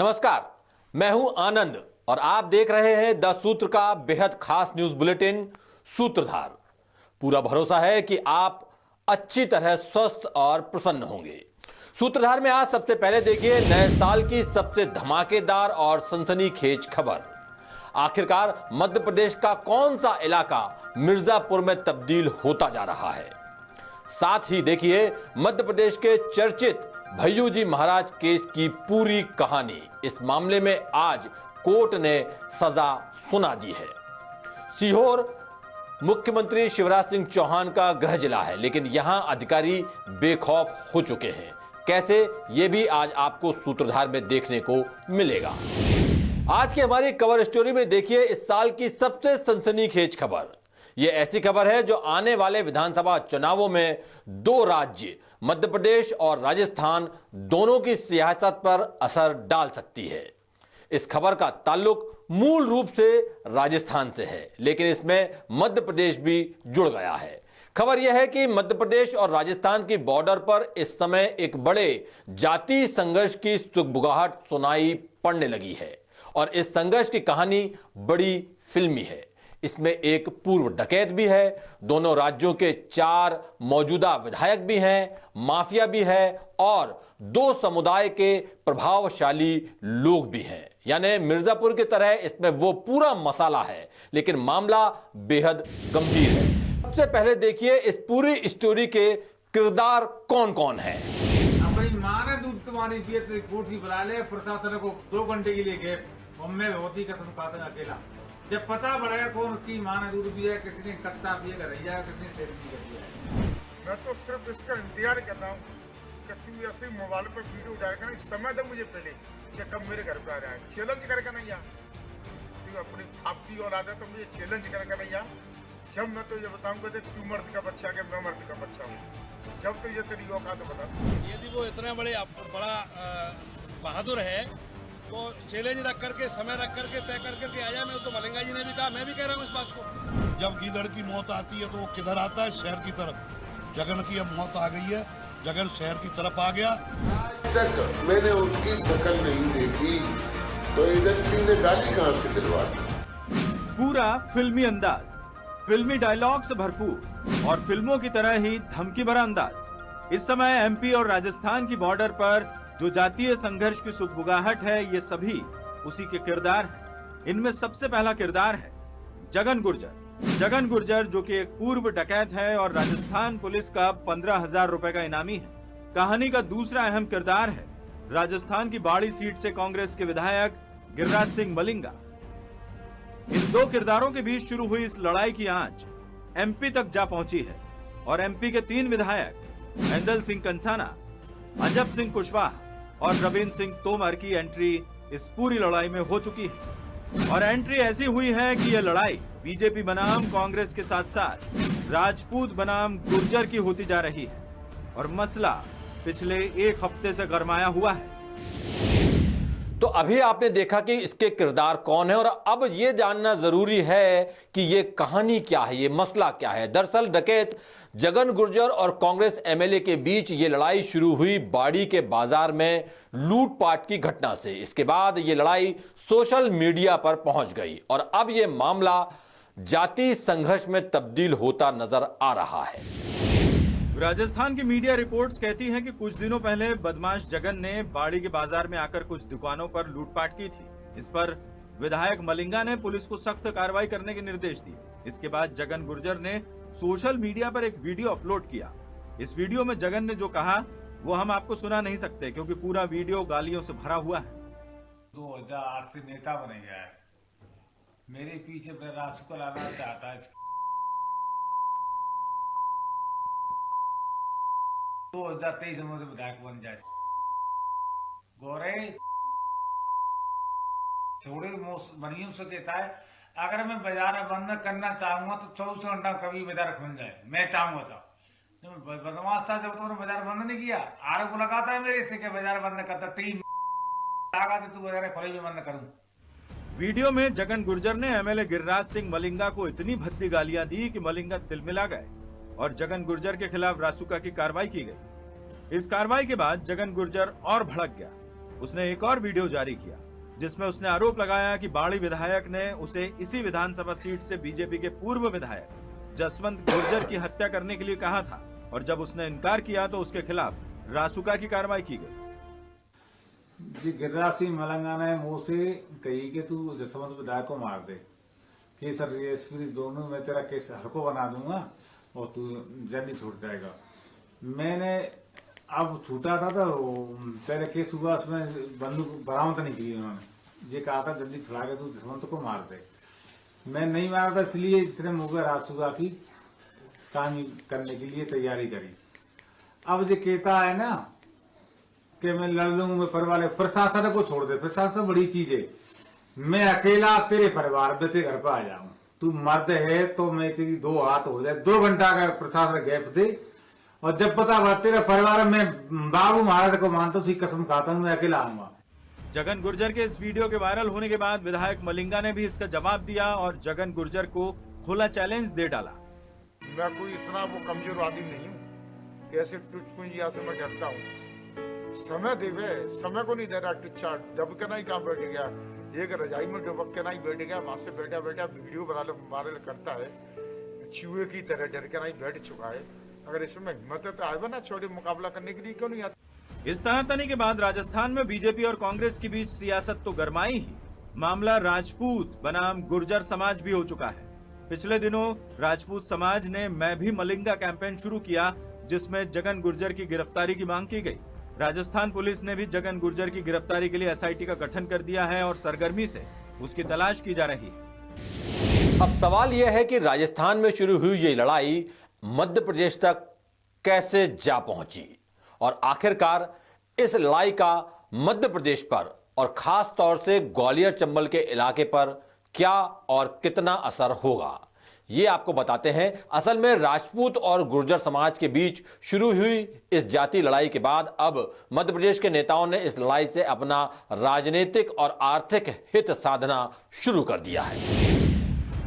नमस्कार, मैं हूं आनंद और आप देख रहे हैं द सूत्र का बेहद खास न्यूज बुलेटिन सूत्रधार। पूरा भरोसा है कि आप अच्छी तरह स्वस्थ और प्रसन्न होंगे। सूत्रधार में आज सबसे पहले देखिए नए साल की सबसे धमाकेदार और सनसनीखेज खबर। आखिरकार मध्य प्रदेश का कौन सा इलाका मिर्जापुर में तब्दील होता जा रहा है। साथ ही देखिए मध्य प्रदेश के चर्चित भय्यू जी महाराज केस की पूरी कहानी। इस मामले में आज कोर्ट ने सजा सुना दी है। सीहोर मुख्यमंत्री शिवराज सिंह चौहान का गृह जिला है, लेकिन यहां अधिकारी बेखौफ हो चुके हैं। कैसे, ये भी आज आपको सूत्रधार में देखने को मिलेगा। आज की हमारी कवर स्टोरी में देखिए इस साल की सबसे सनसनीखेज खबर। यह ऐसी खबर है जो आने वाले विधानसभा चुनावों में दो राज्य मध्य प्रदेश और राजस्थान दोनों की सियासत पर असर डाल सकती है। इस खबर का ताल्लुक मूल रूप से राजस्थान से है, लेकिन इसमें मध्य प्रदेश भी जुड़ गया है। खबर यह है कि मध्य प्रदेश और राजस्थान की बॉर्डर पर इस समय एक बड़े जातीय संघर्ष की सुगबुगाहट सुनाई पड़ने लगी है और इस संघर्ष की कहानी बड़ी फिल्मी है। इसमें एक पूर्व डकैत भी है, दोनों राज्यों के 4 मौजूदा विधायक भी हैं, माफिया भी है और 2 समुदाय के प्रभावशाली लोग भी हैं। यानी मिर्जापुर की तरह इसमें वो पूरा मसाला है, लेकिन मामला बेहद गंभीर है। सबसे पहले देखिए इस पूरी स्टोरी के किरदार कौन कौन है। अपनी माँ ने दूध तुम्हारी कोठी बुला ले, प्रशासन को 2 घंटे के लिए गए, मैं होती कसम खाता था अकेला। जब पता पड़ेगा कौन उसकी माँ ने दूध पिया, किसी ने कच्चा पिया कर रही है, किसी ने शेर पी कर। मैं तो सिर्फ इसका इंतजार कर रहा हूँ कि तू ऐसे मोबाइल पर वीडियो डालेगा ना, समय दे मुझे पहले कि कब मेरे घर पे आ रहा है। चैलेंज करेगा नहीं यार, तू अपनी आपकी और आदत तो मुझे चैलेंज करेगा नहीं यार। जब मैं तो ये बताऊंगा कि तू मर्द का बच्चा है, मैं मर्द का बच्चा हूँ, जब तो ये तेरी औकात तो बता। यदि वो इतना बड़ा बहादुर है तो चैलेंज रख करके, समय रख करके, तय कर करके आया। मैं तो मलिंगा जी ने भी कहा, मैं भी कह रहा हूँ इस बात को। जब गीदड़ की मौत आती है तो वो किधर आता है? शहर की तरफ। जगन की अब मौत आ गई है, जगन शहर की तरफ आ गया। आज तक मैंने उसकी शक्ल नहीं देखी, तो एजेंसी ने गाली कहां से दिलवा दी। पूरा फिल्मी अंदाज, फिल्मी डायलॉग से भरपूर और फिल्मों की तरह ही धमकी भरा अंदाज। इस समय एमपी और राजस्थान की बॉर्डर पर जो जातीय संघर्ष की सुगबुगाहट है, ये सभी उसी के किरदार हैं। इनमें सबसे पहला किरदार है जगन गुर्जर। जगन गुर्जर जो कि एक पूर्व डकैत है और राजस्थान पुलिस का 15,000 रुपए का इनामी है। कहानी का दूसरा अहम किरदार है राजस्थान की बाड़ी सीट से कांग्रेस के विधायक गिरिराज सिंह मलिंगा। इन 2 किरदारों के बीच शुरू हुई इस लड़ाई की आंच एमपी तक जा पहुंची है और एमपी के 3 विधायक ऐंदल सिंह कंसाना, अजब सिंह कुशवाहा और रविंद्र सिंह तोमर की एंट्री इस पूरी लड़ाई में हो चुकी है। और एंट्री ऐसी हुई है कि यह लड़ाई बीजेपी बनाम कांग्रेस के साथ साथ राजपूत बनाम गुर्जर की होती जा रही है और मसला पिछले 1 हफ्ते से गरमाया हुआ है। तो अभी आपने देखा कि इसके किरदार कौन है और अब यह जानना जरूरी है कि यह कहानी क्या है, यह मसला क्या है। दरअसल डकैत जगन गुर्जर और कांग्रेस एमएलए के बीच यह लड़ाई शुरू हुई बाड़ी के बाजार में लूटपाट की घटना से। इसके बाद यह लड़ाई सोशल मीडिया पर पहुंच गई और अब यह मामला जातीय संघर्ष में तब्दील होता नजर आ रहा है। राजस्थान की मीडिया रिपोर्ट्स कहती हैं कि कुछ दिनों पहले बदमाश जगन ने बाड़ी के बाजार में आकर कुछ दुकानों पर लूटपाट की थी। इस पर विधायक मलिंगा ने पुलिस को सख्त कार्रवाई करने के निर्देश दिए। इसके बाद जगन गुर्जर ने सोशल मीडिया पर एक वीडियो अपलोड किया। इस वीडियो में जगन ने जो कहा वो हम आपको सुना नहीं सकते क्योंकि पूरा वीडियो गालियों से भरा हुआ है। 2008 से नेता बन गया है, मेरे पीछे रासू को लाना चाहता है। 2023 में विधायक बन जाए। गोरे थोड़े मनियों से कहता है अगर मैं बाजार बंद करना चाहूंगा तो 24 घंटा कभी बाजार खुल जाए, मैं चाहूंगा तो। बदमाश था जब तुमने बाजार बंद नहीं किया, आरोप लगाता है मेरे से कि बाजार बंद करता, तेरी लगा तो तू बाजार खोले भी बंद करूं। वीडियो में जगन गुर्जर ने एमएलए गिरिराज सिंह मलिंगा को इतनी भद्दी गालियां दी कि मलिंगा तिलमिला गए और जगन गुर्जर के खिलाफ रासुका की कार्रवाई की गई। इस कार्रवाई के बाद जगन गुर्जर और भड़क गया। उसने एक और वीडियो जारी किया जिसमें उसने आरोप लगाया कि बाड़ी विधायक ने उसे इसी विधानसभा सीट से बीजेपी के पूर्व विधायक जसवंत गुर्जर की हत्या करने के लिए कहा था और जब उसने इनकार किया तो उसके खिलाफ रासुका की कार्रवाई की गई। जी गिरिराज सिंह मलंगा ने मुंह से कही कि तू जसवंत विधायक को मार दे, केस और एसपी दोनों में तेरा केस हल्को बना दूंगा और तू जल्दी छूट जाएगा। मैंने अब छूटा था तो पहले केस हुआ, उसमें बंदूक बरामद नहीं की उन्होंने, ये कहा था जल्दी छुड़ा के तू जसवंत को मार दे। मैं नहीं मारा था, इसलिए इसने मुझे रासुका की काम करने के लिए तैयारी करी। अब ये कहता है ना कि मैं लड़ लूंगा, मैं परिवार प्रशासन को छोड़ दे, प्रशासन बड़ी चीज है, मैं अकेला तेरे परिवार में तेरे घर पर आ जाऊं, तू मर्द है तो मैं तेरी 2 हाथ हो जाए, 2 घंटा का प्रशासन गैप दे, और जब पता हुआ तेरे परिवार में बाबू महाराज को मानता हूँ, कसम खाता हूँ मैं अकेला आऊंगा। जगन गुर्जर के इस वीडियो के वायरल होने के बाद विधायक मलिंगा ने भी इसका जवाब दिया और जगन गुर्जर को खुला चैलेंज दे डाला। मैं कोई इतना वो कमजोर आदमी नहीं हूँ कि ऐसे टुचपुंजिया से मैं डरता हूँ। समय देवे, समय को नहीं दे रहा, टुच्चा दब के नहीं कहाँ बैठ गया, एक रजाई में डुबक के नहीं बैठ गया, वहां से बैठा बैठा वीडियो बना करता है, चूहे की तरह डर के नहीं बैठ चुका है। अगर इसमें हिम्मत है तो आए ना छोटे मुकाबला करने के लिए, क्यों नहीं आता। इस तनातनी के बाद राजस्थान में बीजेपी और कांग्रेस के बीच सियासत तो गरमाई ही, मामला राजपूत बनाम गुर्जर समाज भी हो चुका है। पिछले दिनों राजपूत समाज ने मैं भी मलिंगा कैंपेन शुरू किया, जिसमें जगन गुर्जर की गिरफ्तारी की मांग की गई। राजस्थान पुलिस ने भी जगन गुर्जर की गिरफ्तारी के लिए एसआईटी का गठन कर दिया है और सरगर्मी से उसकी तलाश की जा रही है। अब सवाल यह है कि राजस्थान में शुरू हुई ये लड़ाई मध्य प्रदेश तक कैसे जा पहुंची और आखिरकार इस लड़ाई का मध्य प्रदेश पर और खास तौर से ग्वालियर चंबल के इलाके पर क्या और कितना असर होगा, ये आपको बताते हैं। असल में राजपूत और गुर्जर समाज के बीच शुरू हुई इस जातीय लड़ाई के बाद अब मध्य प्रदेश के नेताओं ने इस लड़ाई से अपना राजनीतिक और आर्थिक हित साधना शुरू कर दिया है।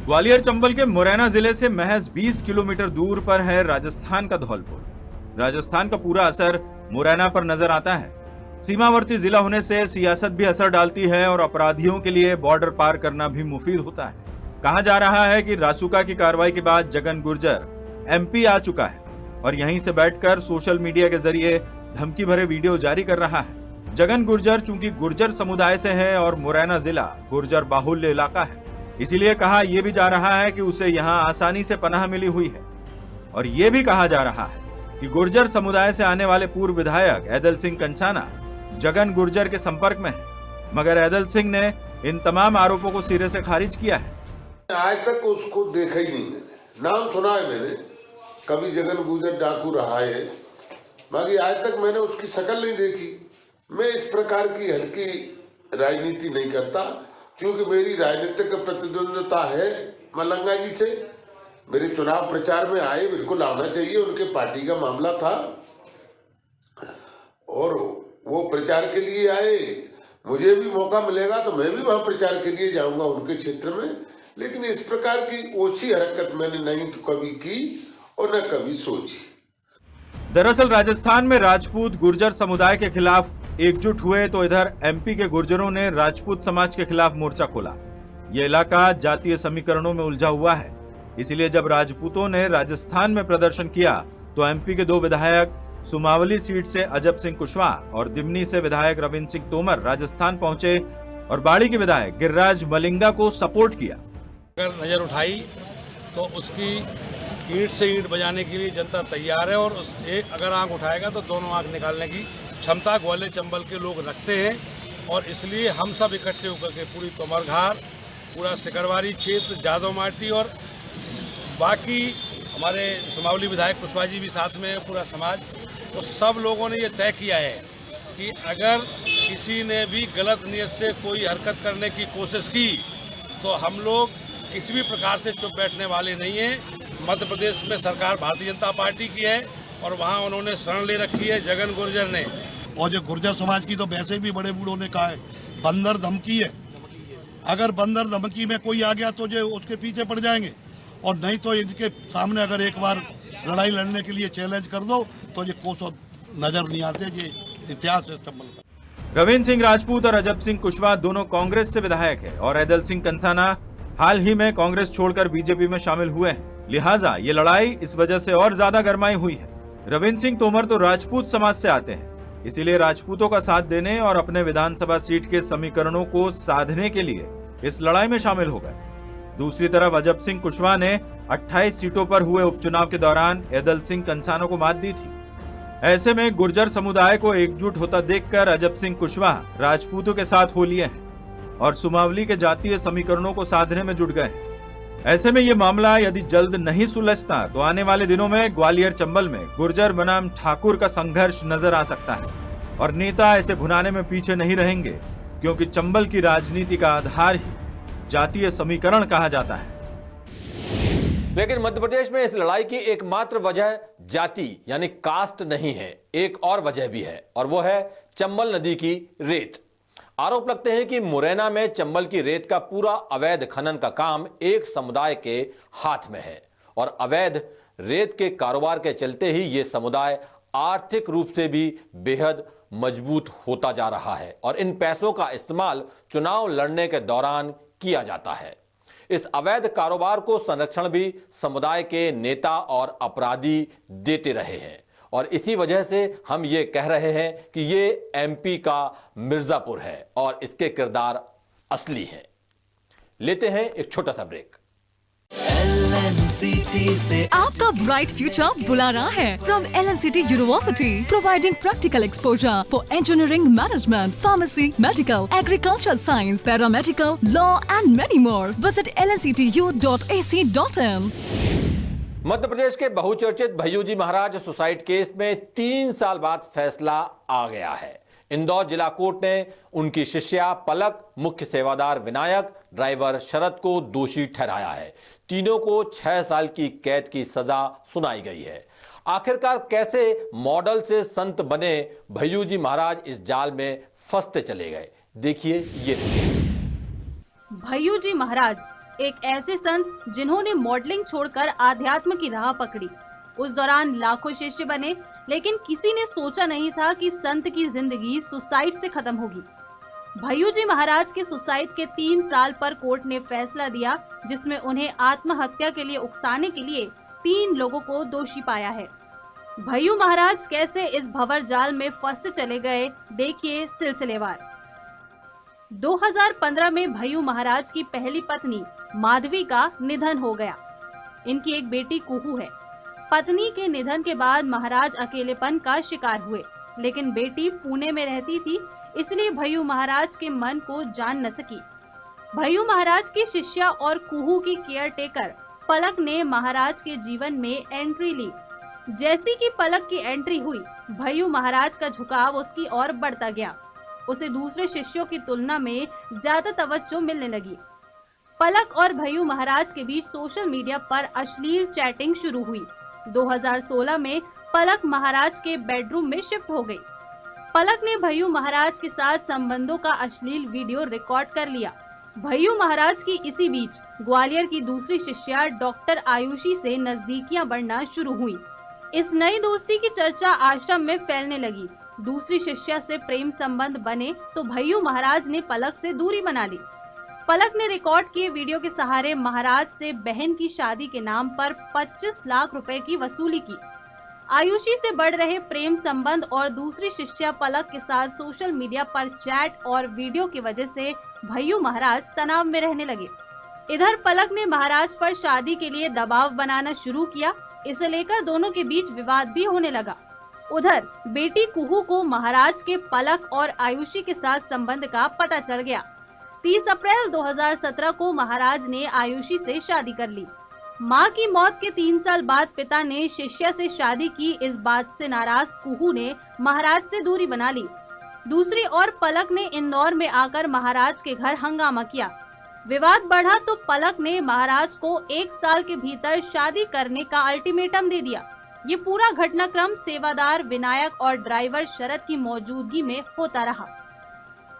ग्वालियर चंबल के मुरैना जिले से महज 20 किलोमीटर दूर पर है राजस्थान का धौलपुर। राजस्थान का पूरा असर मुरैना पर नजर आता है। सीमावर्ती जिला होने से सियासत भी असर डालती है और अपराधियों के लिए बॉर्डर पार करना भी मुफीद होता है। कहा जा रहा है कि रासुका की कार्रवाई के बाद जगन गुर्जर एमपी आ चुका है और यहीं से बैठकर सोशल मीडिया के जरिए धमकी भरे वीडियो जारी कर रहा है। जगन गुर्जर चूंकि गुर्जर समुदाय से है और मुरैना जिला गुर्जर बाहुल्य इलाका है, इसीलिए कहा यह भी जा रहा है कि उसे यहाँ आसानी से पनाह मिली हुई है। और ये भी कहा जा रहा है कि गुर्जर समुदाय से आने वाले पूर्व विधायक ऐदल सिंह कंचाना जगन गुर्जर के संपर्क में है, मगर ऐदल सिंह ने इन तमाम आरोपों को सिरे से खारिज किया है। आज तक उसको देखा ही नहीं, मैंने नाम सुना है, मैंने कभी जगन गुर्जर डाकू रहा है, बाकी आज तक मैंने उसकी शक्ल नहीं देखी। मैं इस प्रकार की हल्की राजनीति नहीं करता, क्योंकि मेरी राजनीतिक प्रतिद्वंद्विता है मलंगा जी से। मेरे चुनाव प्रचार में आए, बिल्कुल आना चाहिए, उनके पार्टी का मामला था और वो प्रचार के लिए आए। मुझे भी मौका मिलेगा तो मैं भी वहां प्रचार के लिए जाऊंगा उनके क्षेत्र में, लेकिन इस प्रकार की ओछी हरकत मैंने नहीं तो कभी की और न कभी सोची। दरअसल राजस्थान में राजपूत गुर्जर समुदाय के खिलाफ एकजुट हुए तो इधर एमपी के गुर्जरों ने राजपूत समाज के खिलाफ मोर्चा खोला। यह इलाका जातीय समीकरणों में उलझा हुआ है, इसीलिए जब राजपूतों ने राजस्थान में प्रदर्शन किया तो एमपी के 2 विधायक सुमावली सीट से अजब सिंह कुशवाहा और दिमनी से विधायक रविंद्र सिंह तोमर राजस्थान पहुंचे और बाड़ी के विधायक गिरिराज मलिंगा को सपोर्ट किया। अगर नजर उठाई तो उसकी ईंट से ईंट बजाने के लिए जनता तैयार है और उस एक अगर आंख उठाएगा तो दोनों आंख निकालने की क्षमता ग्वालियर चंबल के लोग रखते हैं। और इसलिए हम सब इकट्ठे होकर के पूरी तोमरघार, पूरा सिकरवारी क्षेत्र, जादव माटी और बाकी हमारे सुमावली विधायक कुशवाहा जी भी साथ में है, पूरा समाज, तो सब लोगों ने ये तय किया है कि अगर किसी ने भी गलत नीयत से कोई हरकत करने की कोशिश की तो हम लोग किसी भी प्रकार से चुप बैठने वाले नहीं हैं। मध्य प्रदेश में सरकार भारतीय जनता पार्टी की है और वहाँ उन्होंने शरण ले रखी है जगन गुर्जर ने। और जो गुर्जर समाज की तो वैसे भी बड़े बूढ़ों ने कहा है बंदर धमकी है, अगर बंदर धमकी में कोई आ गया तो जो उसके पीछे पड़ जाएंगे, और नहीं तो इनके सामने अगर एक बार लड़ाई लड़ने के लिए चैलेंज कर दो तो ये कोसों नजर नहीं आते। ये इतिहास है चंबल का। रविंद्र सिंह राजपूत और अजब सिंह कुशवाहा दोनों कांग्रेस से विधायक है और ऐदल सिंह कंसाना हाल ही में कांग्रेस छोड़कर बीजेपी में शामिल हुए हैं। लिहाजा ये लड़ाई इस वजह से और ज्यादा गरमाई हुई है। रविंद्र सिंह तोमर तो राजपूत समाज से आते हैं, इसीलिए राजपूतों का साथ देने और अपने विधानसभा सीट के समीकरणों को साधने के लिए इस लड़ाई में शामिल हो गए। दूसरी तरफ अजब सिंह कुशवाहा ने 28 सीटों पर हुए उपचुनाव के दौरान ऐदल सिंह कंसाना को मात दी थी। ऐसे में गुर्जर समुदाय को एकजुट होता देखकर अजब सिंह कुशवाहा राजपूतों के साथ हो लिए हैं और सुमावली के जातीय समीकरणों को साधने में जुट गए हैं। ऐसे में ये मामला यदि जल्द नहीं सुलझता तो आने वाले दिनों में ग्वालियर चंबल में गुर्जर बनाम ठाकुर का संघर्ष नजर आ सकता है और नेता ऐसे भुनाने में पीछे नहीं रहेंगे, क्योंकि चंबल की राजनीति का आधार ही जातीय समीकरण कहा जाता है। लेकिन मध्य प्रदेश में इस लड़ाई की एकमात्र वजह जाति यानी कास्ट नहीं है, एक और वजह भी है और वो है चंबल नदी की रेत। आरोप लगते हैं कि मुरैना में चंबल की रेत का पूरा अवैध खनन का काम एक समुदाय के हाथ में है और अवैध रेत के कारोबार के चलते ही ये समुदाय आर्थिक रूप से भी बेहद मजबूत होता जा रहा है और इन पैसों का इस्तेमाल चुनाव लड़ने के दौरान किया जाता है। इस अवैध कारोबार को संरक्षण भी समुदाय के नेता और अपराधी देते रहे हैं और इसी वजह से हम ये कह रहे हैं कि ये एमपी का मिर्जापुर है और इसके किरदार असली हैं। लेते हैं एक छोटा सा ब्रेक। LNCT से आपका ब्राइट फ्यूचर बुला रहा है from LNCT University, providing practical exposure for engineering, management, pharmacy, medical, agriculture science, paramedical, law and many more. Visit lnctu.ac.in। Madhya Pradesh के बहुचर्चित भैयूजी महाराज सुसाइड केस में 3 साल बाद फैसला आ गया है। इंदौर जिला कोर्ट ने उनकी शिष्या पलक, मुख्य सेवादार विनायक, ड्राइवर शरद को दोषी ठहराया है। तीनों को 6 साल की कैद की सजा सुनाई गई है। आखिरकार कैसे मॉडल से संत बने भैयूजी महाराज इस जाल में फंसते चले गए, देखिए ये। भैयूजी महाराज एक ऐसे संत जिन्होंने मॉडलिंग छोड़कर आध्यात्म की राह पकड़ी। उस दौरान लाखों शिष्य बने, लेकिन किसी ने सोचा नहीं था कि संत की जिंदगी सुसाइड से खत्म होगी। भैयूजी महाराज के सुसाइड के 3 साल पर कोर्ट ने फैसला दिया, जिसमें उन्हें आत्महत्या के लिए उकसाने के लिए 3 लोगों को दोषी पाया है। भैयू महाराज कैसे इस भंवर जाल में फंसते चले गए, देखिए सिलसिलेवार। 2015 में भैयू महाराज की पहली पत्नी माधवी का निधन हो गया। इनकी एक बेटी कुहू है। पत्नी के निधन के बाद महाराज अकेलेपन का शिकार हुए, लेकिन बेटी पुणे में रहती थी, इसलिए भैयू महाराज के मन को जान न सकी। भैयू महाराज की शिष्या और कुहू की केयर टेकर पलक ने महाराज के जीवन में एंट्री ली। जैसी कि पलक की एंट्री हुई, भैयू महाराज का झुकाव उसकी ओर बढ़ता गया। उसे दूसरे शिष्यों की तुलना में ज्यादा तवज्जो मिलने लगी। पलक और भैयू महाराज के बीच सोशल मीडिया पर अश्लील चैटिंग शुरू हुई। 2016 में पलक महाराज के बेडरूम में शिफ्ट हो गई। पलक ने भैयू महाराज के साथ संबंधों का अश्लील वीडियो रिकॉर्ड कर लिया। भैयू महाराज की इसी बीच ग्वालियर की दूसरी शिष्या डॉक्टर आयुषी से नजदीकियां बढ़ना शुरू हुई। इस नई दोस्ती की चर्चा आश्रम में फैलने लगी। दूसरी शिष्या से प्रेम संबंध बने तो भैयू महाराज ने पलक से दूरी बना ली। पलक ने रिकॉर्ड किए वीडियो के सहारे महाराज से बहन की शादी के नाम पर 25 लाख रुपए की वसूली की। आयुषी से बढ़ रहे प्रेम संबंध और दूसरी शिष्या पलक के साथ सोशल मीडिया पर चैट और वीडियो की वजह से भैयू महाराज तनाव में रहने लगे। इधर पलक ने महाराज पर शादी के लिए दबाव बनाना शुरू किया। इसे लेकर दोनों के बीच विवाद भी होने लगा। उधर बेटी कुहू को महाराज के पलक और आयुषी के साथ संबंध का पता चल गया। 30 अप्रैल 2017 को महाराज ने आयुषी से शादी कर ली। मां की मौत के 3 साल बाद पिता ने शिष्या से शादी की। इस बात से नाराज कुहू ने महाराज से दूरी बना ली। दूसरी ओर पलक ने इंदौर में आकर महाराज के घर हंगामा किया। विवाद बढ़ा तो पलक ने महाराज को 1 साल के भीतर शादी करने का अल्टीमेटम दे दिया। ये पूरा घटनाक्रम सेवादार विनायक और ड्राइवर शरद की मौजूदगी में होता रहा।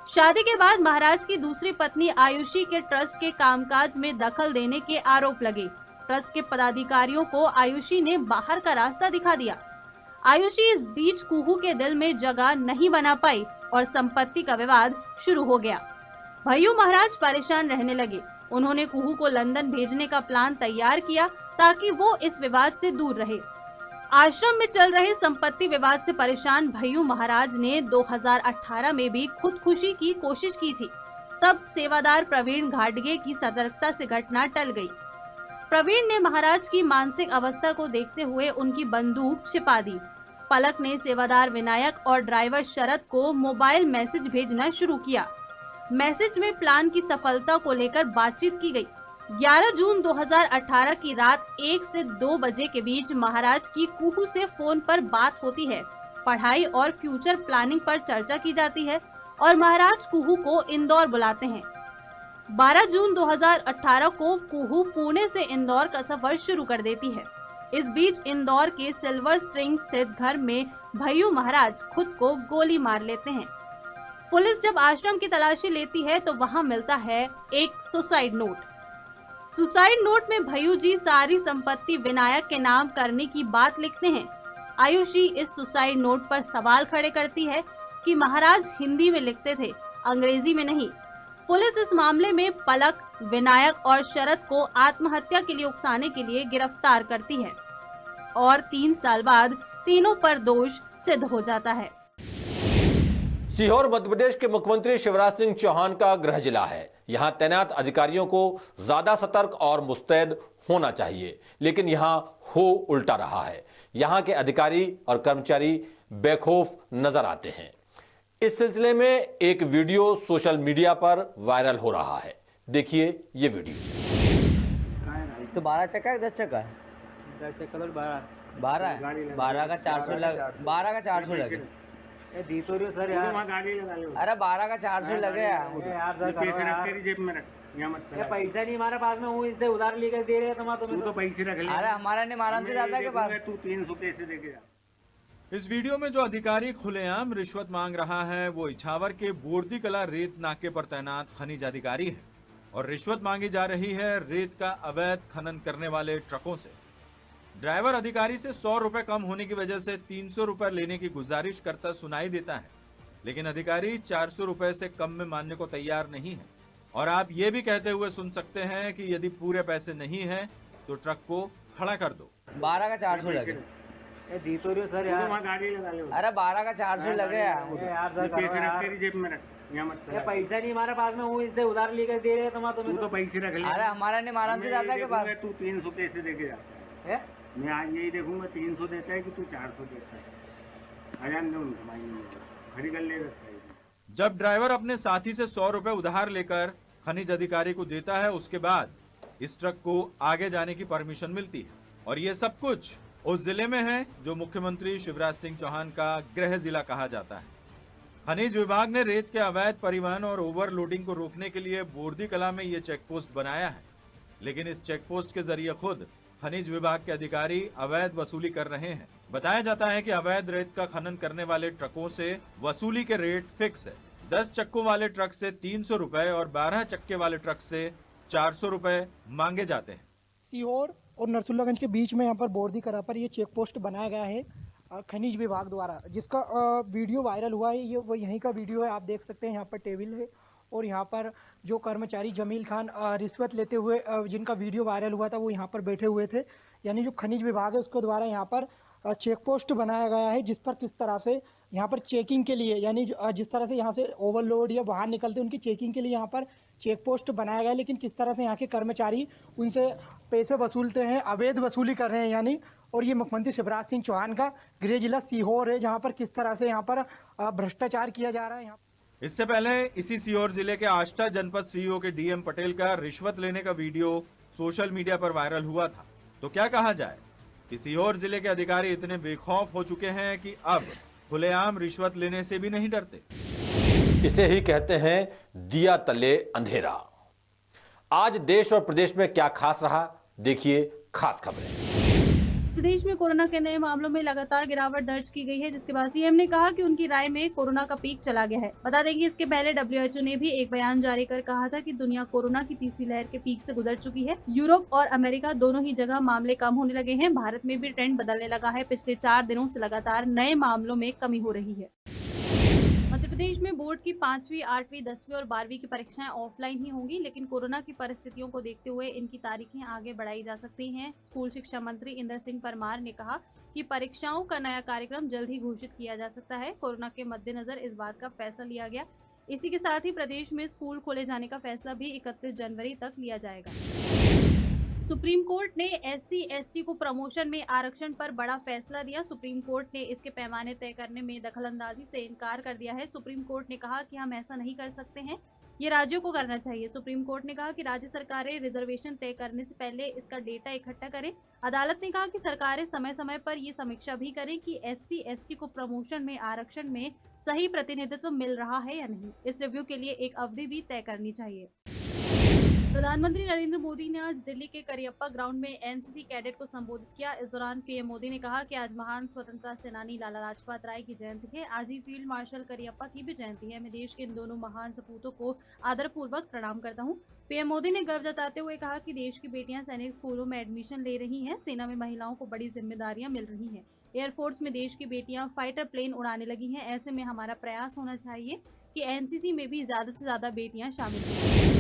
शादी के बाद महाराज की दूसरी पत्नी आयुषी के ट्रस्ट के कामकाज में दखल देने के आरोप लगे। ट्रस्ट के पदाधिकारियों को आयुषी ने बाहर का रास्ता दिखा दिया। आयुषी इस बीच कुहू के दिल में जगह नहीं बना पाई और संपत्ति का विवाद शुरू हो गया। भय्यू महाराज परेशान रहने लगे। उन्होंने कुहू को लंदन भेजने का प्लान तैयार किया ताकि वो इस विवाद से दूर रहे। आश्रम में चल रहे संपत्ति विवाद से परेशान भय्यू महाराज ने 2018 में भी खुदकुशी की कोशिश की थी। तब सेवादार प्रवीण घाटगे की सतर्कता से घटना टल गई। प्रवीण ने महाराज की मानसिक अवस्था को देखते हुए उनकी बंदूक छिपा दी। पलक ने सेवादार विनायक और ड्राइवर शरद को मोबाइल मैसेज भेजना शुरू किया। मैसेज में प्लान की सफलता को लेकर बातचीत की गई। 11 जून 2018 की रात 1 से 2 बजे के बीच महाराज की कुहू से फोन पर बात होती है। पढ़ाई और फ्यूचर प्लानिंग पर चर्चा की जाती है और महाराज कुहू को इंदौर बुलाते हैं। 12 जून 2018 को कुहू पुणे से इंदौर का सफर शुरू कर देती है। इस बीच इंदौर के सिल्वर स्ट्रिंग स्थित घर में भय्यू महाराज खुद को गोली मार लेते हैं। पुलिस जब आश्रम की तलाशी लेती है तो वहां मिलता है एक सुसाइड नोट। सुसाइड नोट में भय्यू जी सारी संपत्ति विनायक के नाम करने की बात लिखते हैं। आयुषी इस सुसाइड नोट पर सवाल खड़े करती है कि महाराज हिंदी में लिखते थे, अंग्रेजी में नहीं। पुलिस इस मामले में पलक, विनायक और शरद को आत्महत्या के लिए उकसाने के लिए गिरफ्तार करती है और 3 साल बाद तीनों पर दोष सिद्ध हो जाता है। सीहोर मध्य प्रदेश के मुख्यमंत्री शिवराज सिंह चौहान का गृह जिला है। यहां तैनात अधिकारियों को ज्यादा सतर्क और मुस्तैद होना चाहिए, लेकिन यहां हो उल्टा रहा है। यहां के अधिकारी और कर्मचारी बेखौफ नजर आते हैं। इस सिलसिले में एक वीडियो सोशल मीडिया पर वायरल हो रहा है। देखिए ये वीडियो। तो 12 चक्का है 10 चक्का है? 10 चक्का तो 12 का 400 लगे। 12 का 400 लगे। दी तो रही सर यार, गाड़ी लगा लो। अरे 12 का 400 लगे यार। पैसे रख तेरी जेब में रख, यहाँ मत कर। पैसा नहीं हमारे पास में, हूँ इससे उधार लेकर दे रहे हैं तुम्हें तो पैसे रख ले। अरे हमारा नहीं, मारा से ज्यादा के पास। तू 300 पैसे दे के जा। इस वीडियो में जो अधिकारी खुलेआम रिश्वत मांग रहा है वो इछावर के बोर्दी कला रेत नाके पर तैनात खनिज अधिकारी है और रिश्वत मांगी जा रही है रेत का अवैध खनन करने वाले ट्रकों से। ड्राइवर अधिकारी से 100 रुपए कम होने की वजह से 300 रुपए लेने की गुजारिश करता सुनाई देता है, लेकिन अधिकारी 400 रुपए से कम में मानने को तैयार नहीं है। और आप ये भी कहते हुए सुन सकते हैं कि यदि पूरे पैसे नहीं है तो ट्रक को खड़ा कर दो। 12 का 400 लगे। दी तो रही सर यार, गाड़ी लगा लो। अरे 12 का 400 लगे यार। पैसे रख तेरी जेब में रख, यहाँ मत कर। पैसा नहीं हमारे पास में, हूँ इससे उधार लेकर दे रहे हैं तुम्हें तो पैसे रख ले। अरे हमारा नहीं, मारा से ज्यादा के पास। तू 300 पैसे दे के जा। मैं आज यही देखूंगा 300 देता है कि तू 400 देता है। खड़ी कर ले। जब ड्राइवर अपने साथी से 100 रुपए उधार लेकर खनिज अधिकारी को देता है, उसके बाद इस ट्रक को आगे जाने की परमिशन मिलती है। और ये सब कुछ उस जिले में है जो मुख्यमंत्री शिवराज सिंह चौहान का गृह जिला कहा जाता है। खनिज विभाग ने रेत के अवैध परिवहन और ओवरलोडिंग को रोकने के लिए बोर्दी कला में ये चेक पोस्ट बनाया है, लेकिन इस चेक पोस्ट के जरिए खुद खनिज विभाग के अधिकारी अवैध वसूली कर रहे हैं। बताया जाता है कि अवैध रेत का खनन करने वाले ट्रकों से वसूली के रेट फिक्स है। 10 चक्कों वाले ट्रक से 300 रुपए और 12 चक्के वाले ट्रक से 400 रुपए मांगे जाते हैं। सीहोर और नरसुल्लागंज के बीच में यहाँ पर बोर्दी कला पर ये चेक पोस्ट बनाया गया है खनिज विभाग द्वारा, जिसका वीडियो वायरल हुआ है। ये वो यहीं का वीडियो है, आप देख सकते हैं। यहाँ पर टेबल है और यहाँ पर जो कर्मचारी जमील खान रिश्वत लेते हुए जिनका वीडियो वायरल हुआ था वो यहाँ पर बैठे हुए थे। यानी जो खनिज विभाग है उसके द्वारा यहाँ पर चेक पोस्ट बनाया गया है, जिस पर किस तरह से यहाँ पर चेकिंग के लिए, यानी जिस तरह से यहाँ से ओवरलोड या बाहर निकलते उनकी चेकिंग के लिए यहाँ पर चेक पोस्ट बनाया गया है। लेकिन किस तरह से यहाँ के कर्मचारी उनसे पैसे वसूलते हैं, अवैध वसूली कर रहे हैं यानी। और ये मुख्यमंत्री शिवराज सिंह चौहान का गृह जिला सीहोर है, जहाँ पर किस तरह से यहाँ पर भ्रष्टाचार किया जा रहा है। यहाँ इससे पहले इसी सीहोर जिले के आष्टा जनपद सीईओ के डीएम पटेल का रिश्वत लेने का वीडियो सोशल मीडिया पर वायरल हुआ था। तो क्या कहा जाए कि सीहोर जिले के अधिकारी इतने बेखौफ हो चुके हैं कि अब खुलेआम रिश्वत लेने से भी नहीं डरते। इसे ही कहते हैं दिया तले अंधेरा। आज देश और प्रदेश में क्या खास रहा, देखिए खास खबरें। प्रदेश में कोरोना के नए मामलों में लगातार गिरावट दर्ज की गई है, जिसके बाद सीएम ने कहा कि उनकी राय में कोरोना का पीक चला गया है। बता दें कि इसके पहले WHO ने भी एक बयान जारी कर कहा था कि दुनिया कोरोना की तीसरी लहर के पीक से गुजर चुकी है। यूरोप और अमेरिका दोनों ही जगह मामले कम होने लगे हैं। भारत में भी ट्रेंड बदलने लगा है। पिछले 4 दिनों से लगातार नए मामलों में कमी हो रही है। मध्य प्रदेश में बोर्ड की 5वीं, 8वीं, 10वीं और 12वीं की परीक्षाएं ऑफलाइन ही होंगी, लेकिन कोरोना की परिस्थितियों को देखते हुए इनकी तारीखें आगे बढ़ाई जा सकती हैं। स्कूल शिक्षा मंत्री इंदर सिंह परमार ने कहा कि परीक्षाओं का नया कार्यक्रम जल्द ही घोषित किया जा सकता है। कोरोना के मद्देनजर इस बात का फैसला लिया गया। इसी के साथ ही प्रदेश में स्कूल खोले जाने का फैसला भी 31 जनवरी तक लिया जाएगा। सुप्रीम कोर्ट ने SC/ST को प्रमोशन में आरक्षण पर बड़ा फैसला दिया। सुप्रीम कोर्ट ने इसके पैमाने तय करने में दखलंदाजी से इनकार कर दिया है। सुप्रीम कोर्ट ने कहा कि हम ऐसा नहीं कर सकते हैं, ये राज्यों को करना चाहिए। सुप्रीम कोर्ट ने कहा कि राज्य सरकारें रिजर्वेशन तय करने से पहले इसका डेटा इकट्ठा करें। अदालत ने कहा कि सरकारें समय समय पर ये समीक्षा भी करें कि SC/ST को प्रमोशन में आरक्षण में सही प्रतिनिधित्व मिल रहा है या नहीं। इस रिव्यू के लिए एक अवधि भी तय करनी चाहिए। प्रधानमंत्री नरेंद्र मोदी ने आज दिल्ली के करियप्पा ग्राउंड में NCC कैडेट को संबोधित किया। इस दौरान पीएम मोदी ने कहा कि आज महान स्वतंत्रता सेनानी लाला लाजपत राय की जयंती है। आज ही फील्ड मार्शल करियप्पा की भी जयंती है। मैं देश के इन दोनों महान सपूतों को आदरपूर्वक प्रणाम करता हूं। पीएम मोदी ने गर्व जताते हुए कहा कि देश की बेटियां सैनिक स्कूलों में एडमिशन ले रही हैं। सेना में महिलाओं को बड़ी जिम्मेदारियां मिल रही हैं। एयरफोर्स में देश की बेटियां फाइटर प्लेन उड़ाने लगी हैं। ऐसे में हमारा प्रयास होना चाहिए कि NCC में भी ज्यादा से ज्यादा बेटियां शामिल हों।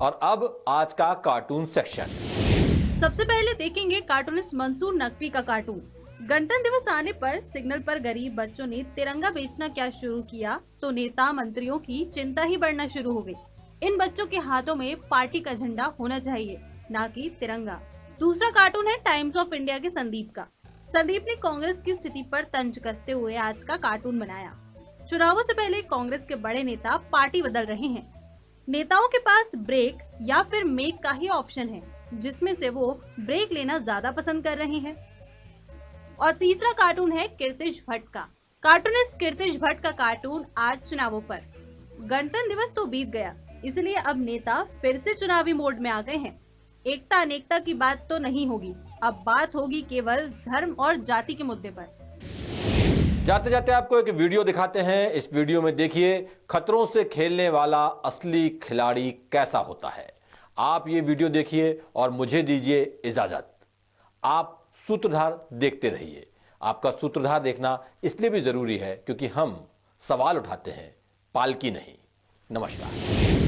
और अब आज का कार्टून सेक्शन। सबसे पहले देखेंगे कार्टूनिस्ट मंसूर नकवी का कार्टून। गणतंत्र दिवस आने पर सिग्नल पर गरीब बच्चों ने तिरंगा बेचना क्या शुरू किया तो नेता मंत्रियों की चिंता ही बढ़ना शुरू हो गई। इन बच्चों के हाथों में पार्टी का झंडा होना चाहिए, ना कि तिरंगा। दूसरा कार्टून है टाइम्स ऑफ इंडिया के संदीप का। संदीप ने कांग्रेस की स्थिति पर तंज कसते हुए आज का कार्टून बनाया। चुनावों से पहले कांग्रेस के बड़े नेता पार्टी बदल रहे हैं। नेताओं के पास ब्रेक या फिर मेक का ही ऑप्शन है, जिसमें से वो ब्रेक लेना ज्यादा पसंद कर रहे हैं। और तीसरा कार्टून है कीर्तिश भट्ट का। कार्टूनिस्ट कीर्तिश भट्ट का कार्टून आज चुनावों पर। गणतंत्र दिवस तो बीत गया, इसलिए अब नेता फिर से चुनावी मोड में आ गए हैं। एकता अनेकता की बात तो नहीं होगी, अब बात होगी केवल धर्म और जाति के मुद्दे पर। जाते जाते आपको एक वीडियो दिखाते हैं। इस वीडियो में देखिए खतरों से खेलने वाला असली खिलाड़ी कैसा होता है। आप ये वीडियो देखिए और मुझे दीजिए इजाजत। आप सूत्रधार देखते रहिए। आपका सूत्रधार देखना इसलिए भी जरूरी है क्योंकि हम सवाल उठाते हैं, पालकी नहीं। नमस्कार।